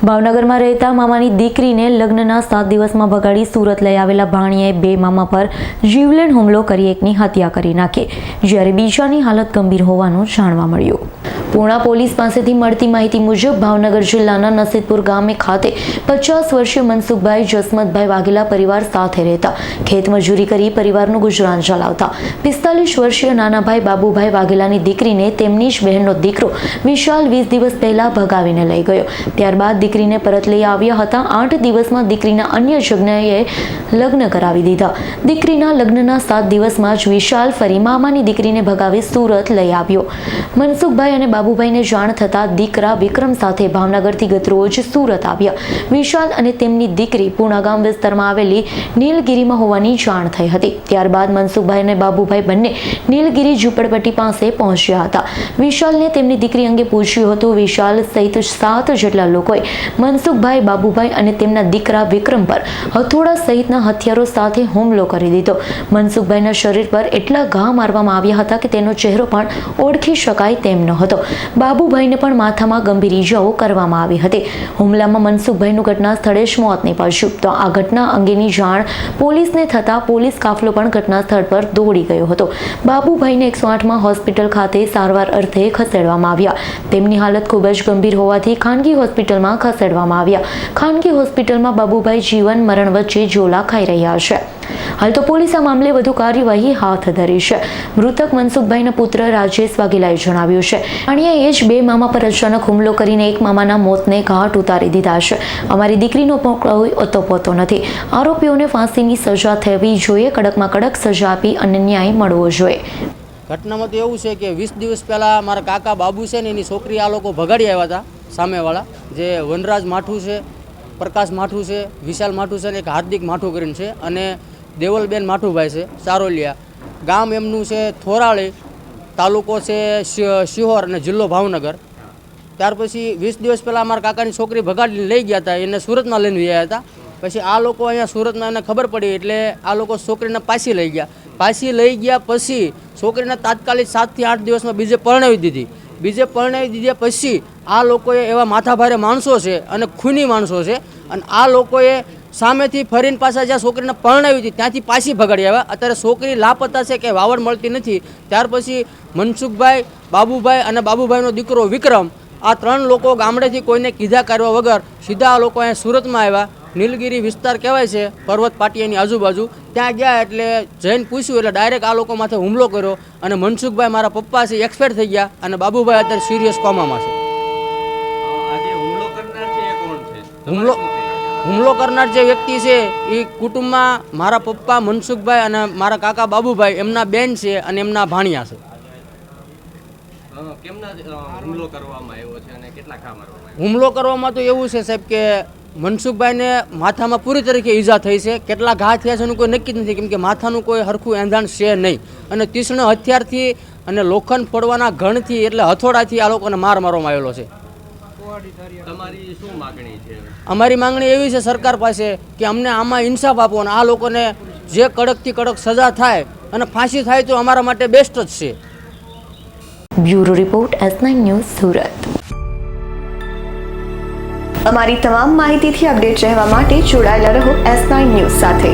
ભાવનગરમાં રહેતા મામાની દીકરીને લગ્નના 7 દિવસમાં ભગાડી સુરત લઈ આવેલા ભાણિયાએ બે મામા પર જીવલેણ હુમલો કરી એકની હત્યા કરી નાખી, જ્યારે બીજાની હાલત ગંભીર હોવાનું જાણવા મળ્યું. પૂર્ણા પોલીસ પાસેથી મળતી માહિતી મુજબ ભાવનગર જિલ્લાના નસીદપુર ગામે ખાતે 50 વર્ષીય મનસુખભાઈ જસમતભાઈ વાઘેલા પરિવાર સાથે રહેતા, ખેતમજૂરી કરી પરિવારનું ગુજરાન ચલાવતા 45 વર્ષીય નાનાભાઈ બાબુભાઈ વાઘેલાની દીકરીને તેમની જ બહેનનો દીકરો વિશાલ 20 દિવસ પહેલા ભગાવીને લઈ ગયો. ત્યારબાદ દીકરીને પરત લઈ આવ્યા હતા. 8 દિવસમાં દીકરીના અન્ય જગ્યાએ લગ્ન કરાવી દીધા. દીકરીના લગ્નના 7 દિવસમાં જ વિશાલ ફરી મામાની દીકરીને ભગાવી સુરત લઈ આવ્યો. મનસુખભાઈ અને બાબુભાઈને જાણ થતા દીકરા વિક્રમ સાથે ભાવનગરથી ગતરોજ સુરત આવ્યા. વિશાલ અને તેમની દીકરી પૂર્ણા ગામ વિસ્તારમાં આવેલી નીલગીરીમાં હોવાની જાણ થઈ હતી. ત્યારબાદ મનસુખભાઈ અને બાબુભાઈ બંને નીલગીરી ઝૂંપડપટ્ટી પાસે પહોંચ્યા હતા. વિશાલને તેમની દીકરી અંગે પૂછ્યું હતું. વિશાલ સહિત 7 જેટલા લોકોએ મનસુખભાઈ, બાબુભાઈ અને તેમના દીકરા વિક્રમ પર હથોડા સહિતના હથિયારો સાથે હુમલો કરી દીધો. મનસુખભાઈના શરીર પર એટલા ઘા મારવામાં આવ્યા હતા કે તેનો ચહેરો પણ ઓળખી શકાય તેમ ન હતો. બાબુભાઈને પણ માથામાં ગંભીર ઈજાઓ કરવામાં આવી હતી. હુમલામાં મનસુખભાઈનું ઘટના સ્થળે જ મોત નીપજ્યું. તો આ ઘટના અંગેની જાણ પોલીસને થતા પોલીસ કાફલો પણ ઘટના સ્થળ પર દોડી ગયો હતો. બાબુભાઈને 108માં હોસ્પિટલ ખાતે સારવાર અર્થે ખસેડવામાં આવ્યા. તેમની હાલત ખૂબ જ ગંભીર હોવાથી ખાનગી હોસ્પિટલમાં ખસેડવામાં આવ્યા. ખાનગી હોસ્પિટલમાં બાબુભાઈ જીવન મરણ વચ્ચે ઝોલા ખાઈ રહ્યા છે. હાલ તો પોલીસ આ મામલે વધુ કાર્યવાહી હાથ ધરી છે. મૃતક મનસુખભાઈના પુત્ર રાજેશ વાઘેલાએ જણાવ્યું છે, ભાણિયાએ જ બે મામા પર અચાનક હુમલો કરીને એક મામાના મોતને ઘાટ ઉતારી દીધા છે. અમારી દીકરીનો પણ કોઈ ઓતોપોતો નથી. આરોપીઓને ફાંસીની સજા થવી જોઈએ. કડકમાં કડક સજા આપી અને ન્યાય મળવો જોઈએ. ઘટનામાં તો એવું છે કે 20 દિવસ પહેલાં મારા કાકા બાબુ છે ને એની છોકરી આ લોકો ભગાડી આવ્યા હતા. સામેવાળા જે વનરાજ માઠું છે, પ્રકાશ માઠું છે, વિશાલ માઠું છે ને એક હાર્દિક માઠું કરીને છે, અને દેવલબેન માઠુભાઈ છે સારોલિયા. ગામ એમનું છે થોરાળી, તાલુકો છે શિહોર અને જિલ્લો ભાવનગર. ત્યાર પછી 20 દિવસ પહેલાં અમારા કાકાની છોકરી ભગાડીને લઈ ગયા હતા. એને સુરતમાં લઈને ગયા હતા. પછી આ લોકો અહીંયા સુરતમાં એને ખબર પડી એટલે આ લોકો છોકરીને પાછી લઈ ગયા. પાછી લઈ ગયા પછી છોકરીને તાત્કાલિક 7 થી 8 દિવસમાં બીજે પરણાવી દીધી. બીજે પરણાવી દીધા પછી આ લોકોએ એવા માથાભારે માણસો છે અને ખૂની માણસો છે, અને આ લોકોએ સામેથી ફરીને પાછા જ્યાં છોકરીને પરણાવી હતી ત્યાંથી પાછી ભગાડી આવ્યા. અત્યારે છોકરી લાપતા છે કે વાવડ મળતી નથી. ત્યાર પછી મનસુખભાઈ, બાબુભાઈ અને બાબુભાઈનો દીકરો વિક્રમ, આ 3 લોકો ગામડેથી કોઈને કીધા કરવા વગર સીધા આ લોકો અહીંયા સુરતમાં આવ્યા. નીલગીરી વિસ્તાર કહેવાય છે, પર્વત પાટિયાની આજુબાજુ. ત્યાં ગયા એટલે જઈને પૂછ્યું એટલે ડાયરેક્ટ આ લોકો માથે હુમલો કર્યો. અને મનસુખભાઈ મારા પપ્પા છે એક્સપાયર થઈ ગયા, અને બાબુભાઈ અત્યારે સિરિયસ કોમામાં છે. હુમલો કરનાર જે વ્યક્તિ છે એ કુટુંબમાં મારા પપ્પા મનસુખભાઈ અને મારા કાકા બાબુભાઈ, એમના બેન છે અને એમના ભાણિયા છે. હુમલો કરવામાં તો એવું છે સાહેબ કે મનસુખભાઈને માથામાં પૂરી તરીકે ઈજા થઈ છે. કેટલા ઘા થયા છે એનું કોઈ નક્કી નથી, કેમ કે માથાનું કોઈ હરખું એંધાણ છે નહીં. અને તીક્ષ્ણ હથિયારથી અને લોખંડ ફોડવાના ઘણથી એટલે હથોડાથી આ લોકોને માર મારવામાં આવેલો છે. તમારી શું માંગણી છે? અમારી માંગણી એવી છે સરકાર પાસે કે અમને આમાં ઇન્સાફ આપો અને આ લોકોને જે કડકથી કડક સજા થાય અને ફાંસી થાય તો અમારા માટે બેસ્ટ જ છે. Bureau report S9 news Surat. અમારી તમામ માહિતીથી અપડેટ રહેવા માટે જોડાયેલા રહો S9 ન્યૂઝ સાથે.